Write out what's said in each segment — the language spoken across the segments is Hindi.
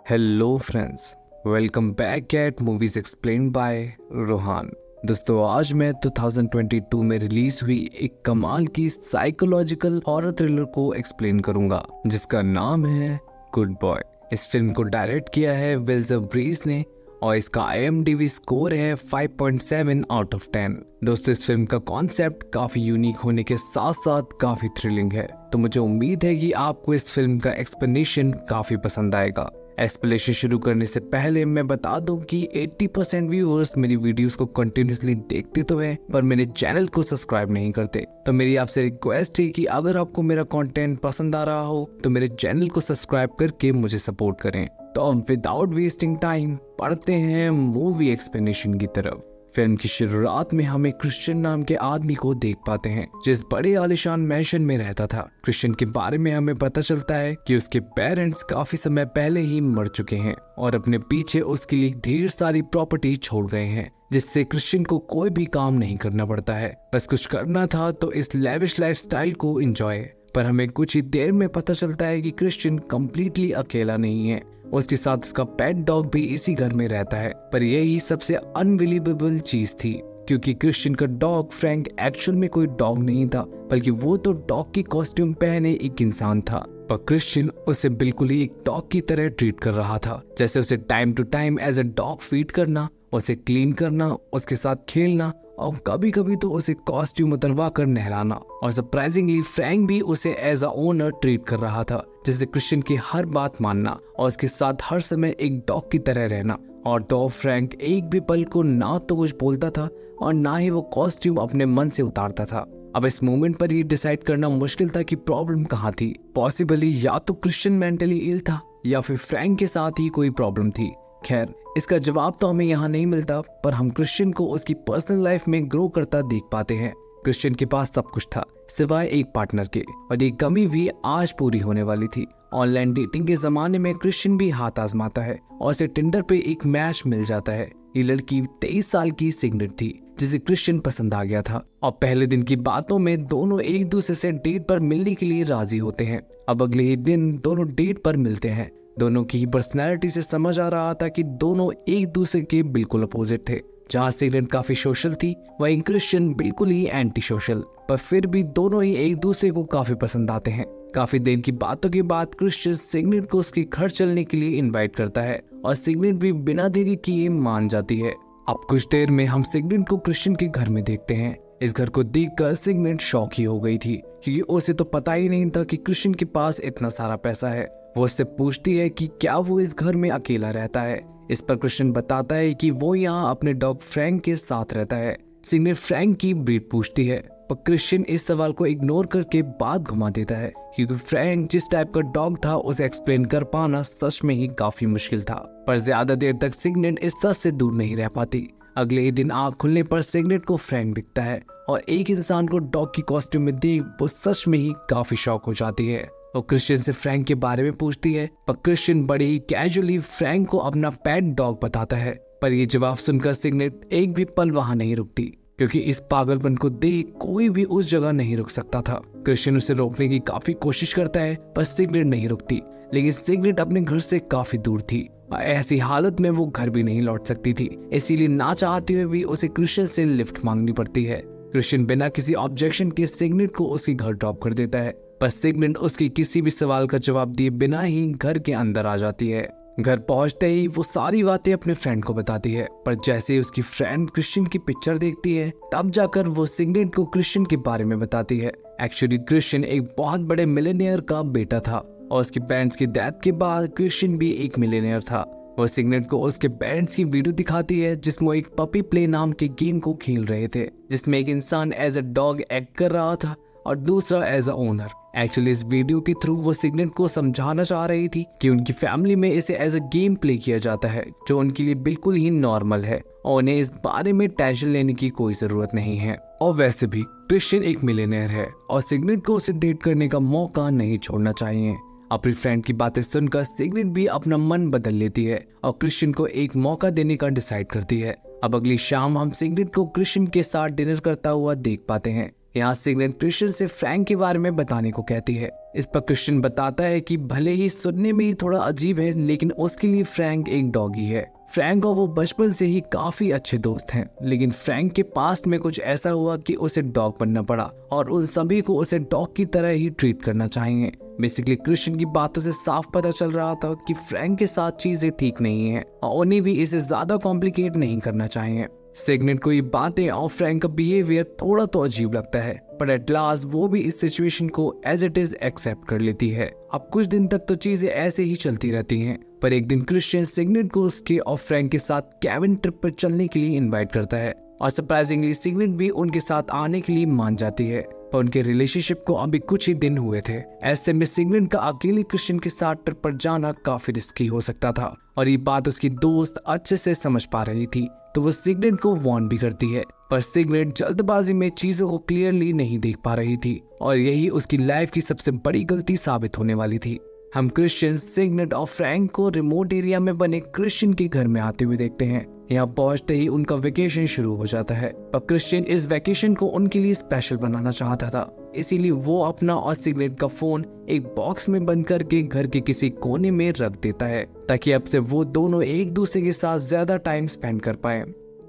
Hello friends, welcome back at movies explained bye Rohan. दोस्तों, आज मैं 2022 में रिलीज हुई एक कमाल की साइकोलॉजिकल हॉरर थ्रिलर को एक्सप्लेन करूंगा जिसका नाम है गुड बॉय। इस फिल्म को डायरेक्ट किया है विल्जर ब्रीस ने और इसका IMDb स्कोर है 5.7 आउट ऑफ 10। दोस्तों, इस फिल्म का कॉन्सेप्ट काफी यूनिक होने के साथ साथ काफी थ्रिलिंग है, तो मुझे उम्मीद है कि आपको इस फिल्म का एक्सप्लेनेशन काफी पसंद आएगा। एक्सप्लेनेशन शुरू करने से पहले मैं बता दूं कि 80% व्यूअर्स मेरी वीडियोस को कंटिन्यूसली देखते तो हैं पर मेरे चैनल को सब्सक्राइब नहीं करते। तो मेरी आपसे रिक्वेस्ट है कि अगर आपको मेरा कंटेंट पसंद आ रहा हो तो मेरे चैनल को सब्सक्राइब करके मुझे सपोर्ट करें। तो अब विदाउट वेस्टिंग टाइम पढ़ते हैं मूवी एक्सप्लेनेशन की तरफ। फिल्म की शुरुआत में हमें क्रिश्चियन नाम के आदमी को देख पाते हैं जिस बड़े आलीशान मैंशन में रहता था। क्रिश्चियन के बारे में हमें पता चलता है कि उसके पेरेंट्स काफी समय पहले ही मर चुके हैं और अपने पीछे उसके लिए ढेर सारी प्रॉपर्टी छोड़ गए हैं, जिससे क्रिश्चियन को कोई भी काम नहीं करना पड़ता है। बस कुछ करना था तो इस लेविश लाइफस्टाइल को एंजॉय। पर हमें कुछ ही देर में पता चलता है कि क्रिश्चियन कम्प्लीटली अकेला नहीं है, उसके साथ उसका पेट डॉग भी इसी घर में रहता है। पर यही सबसे अनबिलीवेबल चीज थी, क्योंकि क्रिश्चियन का डॉग फ्रैंक एक्चुअल में कोई डॉग नहीं था, बल्कि वो तो डॉग की कॉस्ट्यूम पहने एक इंसान था। पर क्रिश्चियन उसे बिल्कुल ही एक डॉग की तरह ट्रीट कर रहा था, जैसे उसे time to time as a dog feed करना, उसे क्लीन करना, उसके साथ खेलना और कभी कभी तो उसे कॉस्ट्यूम उतरवा कर नहलाना। और सरप्राइजिंगली फ्रैंक भी उसे एज अ ओनर ट्रीट कर रहा था, जिससे क्रिश्चियन की हर बात मानना और उसके साथ हर समय एक डॉग की तरह रहना। और तो फ्रैंक एक भी पल को ना तो कुछ बोलता था और ना ही वो कॉस्ट्यूम अपने मन से उतारता था। अब इस मोमेंट पर ये डिसाइड करना मुश्किल था कि प्रॉब्लम कहाँ थी। पॉसिबली या तो क्रिश्चियन मेंटली इल था या फिर फ्रैंक के साथ ही कोई प्रॉब्लम थी। खैर, इसका जवाब तो हमें यहाँ नहीं मिलता, पर हम क्रिश्चियन को उसकी पर्सनल लाइफ में ग्रो करता देख पाते हैं। क्रिश्चियन के पास सब कुछ था सिवाय एक पार्टनर के, और ये कमी भी आज पूरी होने वाली थी। ऑनलाइन डेटिंग के जमाने में क्रिश्चियन भी हाथ आजमाता है और उसे टिंडर पे एक मैच मिल जाता है। ये लड़की 23 साल की सिग्नेट थी जिसे क्रिश्चियन पसंद आ गया था, और पहले दिन की बातों में दोनों एक दूसरे से डेट पर मिलने के लिए राजी होते हैं। अब अगले ही दिन दोनों डेट पर मिलते हैं। दोनों की पर्सनैलिटी से समझ आ रहा था कि दोनों एक दूसरे के बिल्कुल अपोजिट थे। जहाँ सिग्नेट काफी सोशल थी, वहीं क्रिश्चियन बिल्कुल ही एंटी सोशल, पर फिर भी दोनों ही एक दूसरे को काफी पसंद आते हैं। काफी देर की बातों के बाद क्रिश्चियन सिग्नेट को उसके घर चलने के लिए इनवाइट करता है और सिग्नेट भी बिना देरी किए मान जाती है। अब कुछ देर में हम सिग्नेट को क्रिश्चियन के घर में देखते हैं। इस घर को देखकर सिग्नेट शॉक ही हो गई थी, क्योंकि उसे तो पता ही नहीं था कि क्रिश्चियन के पास इतना सारा पैसा है। वो उससे पूछती है कि क्या वो इस घर में अकेला रहता है। इस पर क्रिश्चियन बताता है कि वो यहाँ अपने डॉग फ्रैंक के साथ रहता है। सिग्नेट फ्रैंक की ब्रीड पूछती है, पर क्रिश्चियन इस सवाल को इग्नोर करके बात घुमा देता है, क्योंकि फ्रैंक जिस टाइप का डॉग था उसे एक्सप्लेन कर पाना सच में ही काफी मुश्किल था। पर ज्यादा देर तक सिग्नेट इस सच से दूर नहीं रह पाती। अगले ही दिन आँख खुलने पर सिग्नेट को फ्रैंक दिखता है और एक इंसान को डॉग की कॉस्ट्यूम में देख वो सच में ही काफी शॉक हो जाती है। वो क्रिश्चियन से फ्रैंक के बारे में पूछती है, पर क्रिश्चियन बड़े ही कैजुअली फ्रैंक को अपना पेट डॉग बताता है। पर ये जवाब सुनकर सिग्नेट एक भी पल वहां नहीं रुकती, क्योंकि इस पागलपन को देख कोई भी उस जगह नहीं रुक सकता था। क्रिश्चियन उसे रोकने की काफी कोशिश करता है, पर सिग्नेट नहीं रुकती। लेकिन सिग्नेट अपने घर से काफी दूर थी और ऐसी हालत में वो घर भी नहीं लौट सकती थी, इसीलिए ना चाहते हुए भी उसे क्रिश्चियन से लिफ्ट मांगनी पड़ती है। क्रिश्चियन बिना किसी ऑब्जेक्शन के सिग्नेट को उसके घर ड्रॉप कर देता है, पर सिग्नेट उसकी किसी भी सवाल का जवाब दिए बिना ही घर के अंदर आ जाती है। घर पहुंचते ही वो सारी बातें अपने फ्रेंड को बताती है, पर जैसे ही उसकी फ्रेंड क्रिश्चियन की पिक्चर देखती है तब जाकर वो सिग्नेट को क्रिश्चियन के बारे में बताती है। एक्चुअली क्रिश्चियन एक बहुत बड़े मिलियनेयर का बेटा था और उसके पेरेंट्स की डेथ के बाद क्रिश्चियन भी एक मिलियनेयर था। वो सिग्नेट को उसके पेरेंट्स की वीडियो दिखाती है जिसमें वो एक पपी प्ले नाम के गेम को खेल रहे थे, जिसमें एक इंसान एज अ डॉग एक्ट कर रहा था और दूसरा एज अ ओनर। एक्चुअली इस वीडियो के थ्रू वो सिग्नेट को समझाना चाह रही थी कि उनकी फैमिली में इसे एज अ गेम प्ले किया जाता है, जो उनके लिए बिल्कुल ही नॉर्मल है और उन्हें इस बारे में टेंशन लेने की कोई जरूरत नहीं है। और वैसे भी क्रिश्चियन एक मिलियनेयर है और सिग्नेट को उसे डेट करने का मौका नहीं छोड़ना चाहिए। अपनी फ्रेंड की बातें सुनकर सिग्नेट भी अपना मन बदल लेती है और क्रिश्चियन को एक मौका देने का डिसाइड करती है। अब अगली शाम हम सिग्नेट को क्रिश्चियन के साथ डिनर करता हुआ देख पाते हैं। यहाँ सिगनेट क्रिश्चियन से फ्रैंक के बारे में बताने को कहती है। इस पर क्रिश्चियन बताता है कि भले ही सुनने में ही थोड़ा अजीब है, लेकिन उसके लिए फ्रैंक एक डॉगी है। फ्रैंक और वो बचपन से ही काफी अच्छे दोस्त हैं, लेकिन फ्रैंक के पास्ट में कुछ ऐसा हुआ कि उसे डॉग बनना पड़ा और उन सभी को उसे डॉग की तरह ही ट्रीट करना चाहिए। बेसिकली क्रिश्चियन की बातों से साफ पता चल रहा था कि फ्रैंक के साथ चीजें ठीक नहीं है और उन्हें भी इसे ज्यादा कॉम्प्लिकेट नहीं करना चाहिए। सिगनेट को ये बातें और फ्रैंक का बिहेवियर थोड़ा तो अजीब लगता है, पर एट लास्ट वो भी इस सिचुएशन को एज इट इज एक्सेप्ट कर लेती है। अब कुछ दिन तक तो चीजें ऐसे ही चलती रहती हैं, पर एक दिन क्रिश्चियन सिगनेट को उसके और फ्रैंक के साथ कैबिन ट्रिप पर चलने के लिए इनवाइट करता है और सरप्राइजिंगली सिगनेट भी उनके साथ आने के लिए मान जाती है। पर उनके रिलेशनशिप को अभी कुछ ही दिन हुए थे। ऐसे में सिगनेट का अकेले क्रिश्चियन के साथ ट्रिप पर जाना काफी रिस्की हो सकता था और ये बात उसकी दोस्त अच्छे से समझ पा रही थी, तो वो सिगनेट को वार्न भी करती है। पर सिगनेट जल्दबाजी में चीजों को क्लियरली नहीं देख पा रही थी और यही उसकी लाइफ की सबसे बड़ी गलती साबित होने वाली थी। हम क्रिश्चियन सिगनेट और फ्रैंक को रिमोट एरिया में बने क्रिश्चियन के घर में आते हुए देखते हैं। यहाँ पहुंचते ही उनका वेकेशन शुरू हो जाता है, पर क्रिश्चियन इस वेकेशन को उनके लिए स्पेशल बनाना चाहता था, इसीलिए वो अपना और सिगनेट का फोन एक बॉक्स में बंद करके घर के किसी कोने में रख देता है ताकि अब से वो दोनों एक दूसरे के साथ ज्यादा टाइम स्पेंड कर पाए।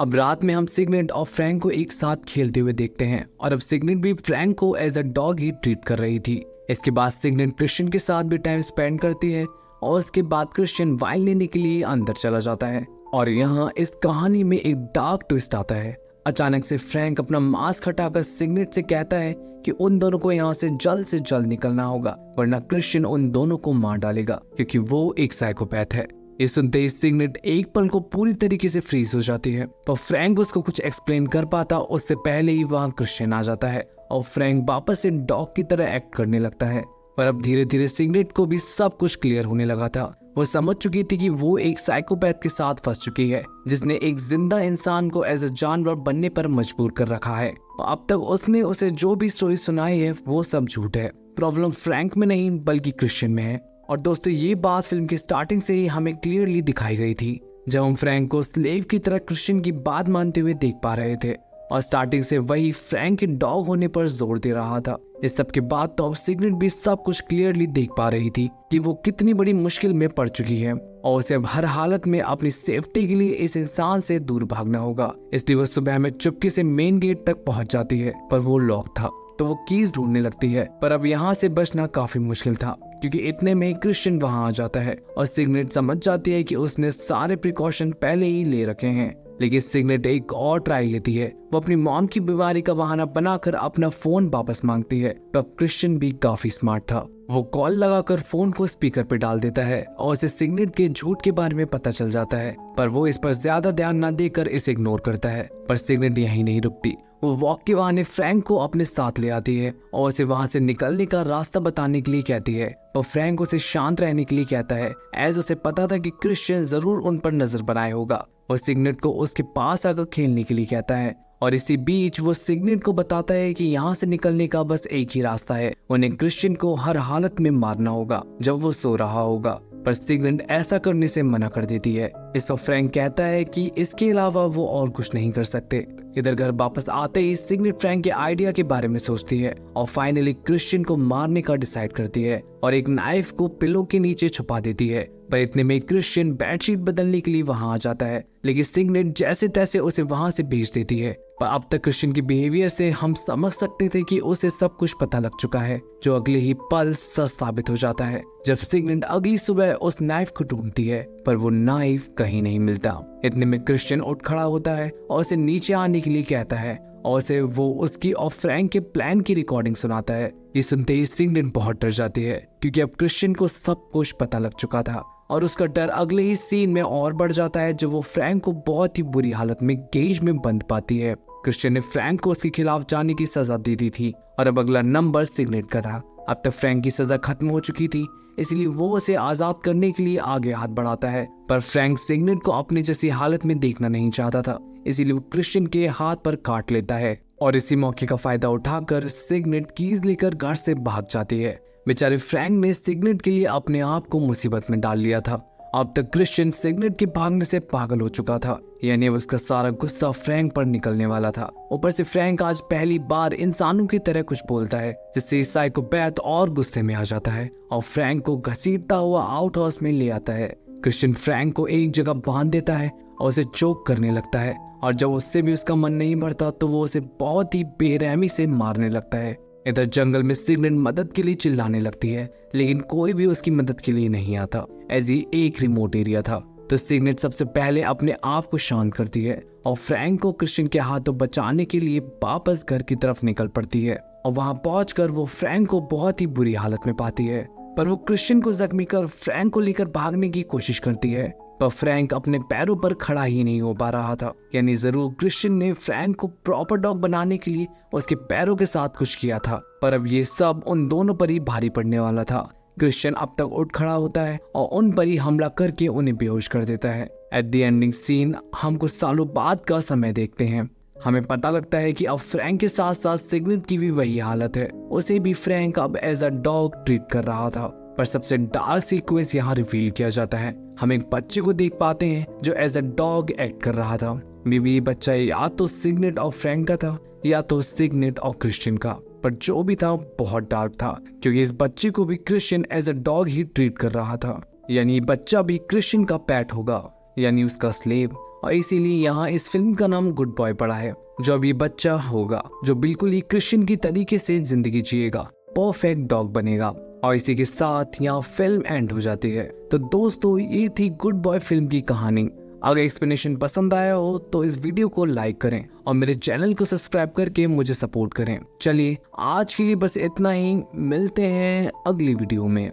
अब रात में हम सिगनेट और फ्रैंक को एक साथ खेलते हुए देखते हैं और अब सिगनेट भी फ्रैंक को एज अ डॉग ही ट्रीट कर रही थी। इसके बाद सिगनेट क्रिश्चियन के साथ भी टाइम स्पेंड करती है और उसके बाद क्रिश्चियन वाइन लेने के लिए अंदर चला जाता है। और यहाँ इस कहानी में एक डार्क ट्विस्ट आता है। अचानक से फ्रैंक अपना मास्क हटाकर सिगनेट से कहता है कि उन दोनों को यहाँ से जल्द निकलना होगा, वरना क्रिश्चियन उन दोनों को मार डालेगा क्योंकि वो एक साइकोपैथ है। ये सुनते ही सिगनेट एक पल को पूरी तरीके से फ्रीज हो जाती है, पर फ्रैंक उसको कुछ एक्सप्लेन कर पाता उससे पहले ही वहाँ क्रिश्चियन आ जाता है और फ्रैंक वापस से डॉग की तरह एक्ट करने लगता है। पर अब धीरे धीरे सिगनेट को भी सब कुछ क्लियर होने लगा था। वो समझ चुकी थी कि वो एक साइकोपैथ के साथ फंस चुकी है जिसने एक जिंदा इंसान को एज अ जानवर बनने पर मजबूर कर रखा है और अब तक उसने उसे जो भी स्टोरी सुनाई है वो सब झूठ है। प्रॉब्लम फ्रैंक में नहीं बल्कि क्रिश्चियन में है। और दोस्तों ये बात फिल्म की स्टार्टिंग से ही हमें क्लियरली दिखाई गई थी, जब हम फ्रैंक को स्लेव की तरह क्रिश्चियन की बात मानते हुए देख पा रहे थे और स्टार्टिंग से वही फ्रैंक के डॉग होने पर जोर दे रहा था। इस सब के बाद तो अब सिगनेट भी सब कुछ क्लियरली देख पा रही थी कि वो कितनी बड़ी मुश्किल में पड़ चुकी है और उसे अब हर हालत में अपनी सेफ्टी के लिए इस इंसान से दूर भागना होगा। इसलिए वो सुबह में चुपके से मेन गेट तक पहुंच जाती है, पर वो लॉक था तो वो कीज ढूंढने लगती है। पर अब यहाँ से बचना काफी मुश्किल था क्योंकि इतने में क्रिश्चियन वहां आ जाता है और सिगनेट समझ जाती है कि उसने सारे प्रिकॉशन पहले ही ले रखे हैं। लेकिन सिगनेट एक और ट्राई लेती है। वो अपनी मॉम की बीमारी का बहाना बनाकर अपना फोन वापस मांगती है, पर क्रिश्चियन भी काफी स्मार्ट था। वो कॉल लगाकर फोन को स्पीकर पे डाल देता है और उसे सिगनेट के झूठ के बारे में पता चल जाता है, पर वो इस पर ज्यादा ध्यान न देकर इसे इग्नोर करता है। पर सिगनेट यहीं नहीं रुकती, वो वॉक के बहाने फ्रैंक को अपने साथ ले आती है और उसे वहां से निकलने का रास्ता बताने के लिए कहती है। पर फ्रैंक उसे शांत रहने के लिए कहता है, एज उसे पता था कि क्रिश्चियन जरूर उन पर नजर बनाए होगा और सिगनेट को उसके पास आकर खेलने के लिए कहता है। और इसी बीच वो सिगनेट को बताता है कि यहाँ से निकलने का बस एक ही रास्ता है, उन्हें क्रिश्चियन को हर हालत में मारना होगा जब वो सो रहा होगा। पर सिगनेट ऐसा करने से मना कर देती है। इस पर फ्रैंक कहता है कि इसके अलावा वो और कुछ नहीं कर सकते। इधर घर वापस आते ही सिगनेट फ्रैंक के आइडिया के बारे में सोचती है और फाइनली क्रिश्चियन को मारने का डिसाइड करती है और एक नाइफ को पिलो के नीचे छुपा देती है। पर इतने में क्रिश्चियन बेडशीट बदलने के लिए वहां आ जाता है, लेकिन सिगनेट जैसे तैसे उसे वहां से भेज देती है। पर अब तक क्रिश्चियन के बिहेवियर से हम समझ सकते थे कि उसे सब कुछ पता लग चुका है, जो अगले ही पल सच साबित हो जाता है जब सिगनेट अगली सुबह उस नाइफ को ढूंढती है, पर वो नाइफ कहीं नहीं मिलता। इतने में क्रिश्चियन उठ खड़ा होता है और उसे नीचे आने के लिए कहता है और उसे वो उसकी और फ्रैंक के प्लान की रिकॉर्डिंग सुनाता है। ये सुनते ही सिगनेट बहुत डर जाती है क्योंकि अब क्रिश्चियन को सब कुछ पता लग चुका था और उसका डर अगले ही सीन में और बढ़ जाता है जब वो फ्रैंक को बहुत ही बुरी हालत में केज में बंद पाती है। क्रिश्चियन ने फ्रैंक को उसके खिलाफ जाने की सजा दे दी थी और अब अगला नंबर सिगनेट का था। अब तक फ्रैंक की सजा खत्म हो चुकी थी, इसलिए वो उसे आजाद करने के लिए आगे हाथ बढ़ाता है। पर फ्रैंक सिगनेट को अपनी जैसी हालत में देखना नहीं चाहता था, इसीलिए वो क्रिश्चियन के हाथ पर काट लेता है और इसी मौके का फायदा उठाकर सिगनेट कीज लेकर घर से भाग जाती है। बेचारे फ्रैंक ने सिगनेट के लिए अपने आप को मुसीबत में डाल लिया था अब तक क्रिश्चियन सिगनेट के भागने से पागल हो चुका था, यानी अब उसका सारा गुस्सा फ्रैंक पर निकलने वाला था। ऊपर से फ्रैंक आज पहली बार इंसानों की तरह कुछ बोलता है, जिससे साइकोपैथ और गुस्से में आ जाता है और फ्रैंक को घसीटता हुआ आउट हाउस में ले आता है। क्रिश्चियन फ्रैंक को एक जगह बांध देता है और उसे चोक करने लगता है, और जब उससे भी उसका मन नहीं भरता तो वो उसे बहुत ही बेरहमी से मारने लगता है। इधर जंगल में सिगनेट मदद के लिए चिल्लाने लगती है, लेकिन कोई भी उसकी मदद के लिए नहीं आता, एज ये एक रिमोट एरिया था। तो सिगनेट सबसे पहले अपने आप को शांत करती है और फ्रैंक को क्रिश्चियन के हाथों बचाने के लिए वापस घर की तरफ निकल पड़ती है। और वहां पहुंचकर वो फ्रैंक को बहुत ही बुरी हालत में पाती है, पर वो क्रिश्चियन को जख्मी कर फ्रैंक को लेकर भागने की कोशिश करती है, पर फ्रैंक अपने पैरों पर खड़ा ही नहीं हो पा रहा था। यानी जरूर क्रिश्चियन ने फ्रैंक को प्रॉपर डॉग बनाने के लिए उसके पैरों के साथ कुछ किया था, पर अब ये सब उन दोनों पर ही भारी पड़ने वाला था। क्रिश्चियन अब तक उठ खड़ा होता है और उन पर ही हमला करके उन्हें बेहोश कर देता है। एट द एंडिंग सीन हम कुछ सालों बाद का समय देखते हैं। हमें पता लगता है कि अब फ्रैंक के साथ साथ सिगनेट की भी वही हालत है। उसे भी फ्रैंक अब एज अ डॉग ट्रीट कर रहा था। पर सबसे डार्क सीक्वेंस यहाँ रिवील किया जाता है। हम एक बच्चे को देख पाते हैं जो एज अ डॉग एक्ट कर रहा था। मे बी बच्चा या तो सिगनेट और फ्रैंक का था या तो सिगनेट और क्रिश्चियन का, पर जो भी था बहुत डार्क था, क्योंकि इस बच्चे को भी क्रिश्चियन एज अ डॉग ही ट्रीट कर रहा था। यानी बच्चा भी क्रिश्चियन का पेट होगा, यानी उसका स्लेव। और इसीलिए यहाँ इस फिल्म का नाम गुड बॉय पड़ा है। जो अब ये बच्चा होगा जो बिल्कुल ही क्रिश्चियन की तरीके से जिंदगी जिएगा, परफेक्ट डॉग बनेगा। और इसी के साथ यहाँ फिल्म एंड हो जाती है। तो दोस्तों ये थी गुड बॉय फिल्म की कहानी। अगर एक्सप्लेनेशन पसंद आया हो तो इस वीडियो को लाइक करें और मेरे चैनल को सब्सक्राइब करके मुझे सपोर्ट करें। चलिए आज के लिए बस इतना ही, मिलते हैं अगली वीडियो में।